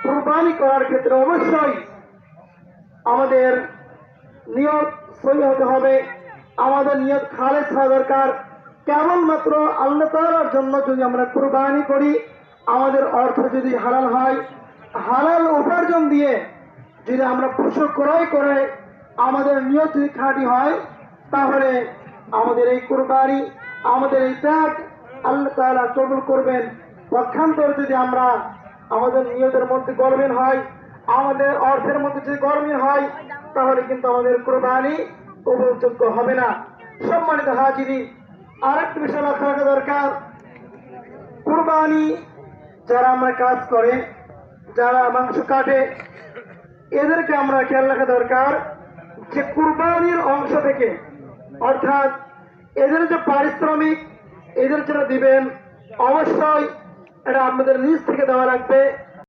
কুরবানি করার ক্ষেত্রে অবশ্যই আমাদের নিয়ত সহি হতে হবে, আমাদের নিয়ত খালেস হওয়া দরকার। কেবলমাত্র আল্লাহ তাআলার জন্য যদি আমরা কুরবানি করি, আমাদের অর্থ যদি হালাল হয়, হালাল উপার্জন দিয়ে যদি আমরা পশু ক্রয় করে আমাদের নিয়ত যদি খাঁটি হয়, তাহলে আমাদের এই কুরবানি, আমাদের এই ত্যাগ আল্লাহ তাআলা কবুল করবেন। পক্ষান্তর যদি আমরা আমাদের নিয়তের মধ্যে গরমিল হয়, আমাদের অর্থের মধ্যে যদি গরমিল হয়, তাহলে কিন্তু আমাদের কুরবানি কবুলযোগ্য হবে না। সম্মানিত হাজিরি, আরেকটি বিষয় লক্ষ্য রাখা দরকার, কুরবানি যারা আমরা কাজ করে, যারা মাংস কাটে, এদেরকে আমরা খেয়াল রাখা দরকার যে কুরবানির অংশ থেকে, অর্থাৎ এদের যে পারিশ্রমিক এদের যারা দিবেন, অবশ্যই এটা আমাদের নিজ থেকে দেওয়া লাগবে।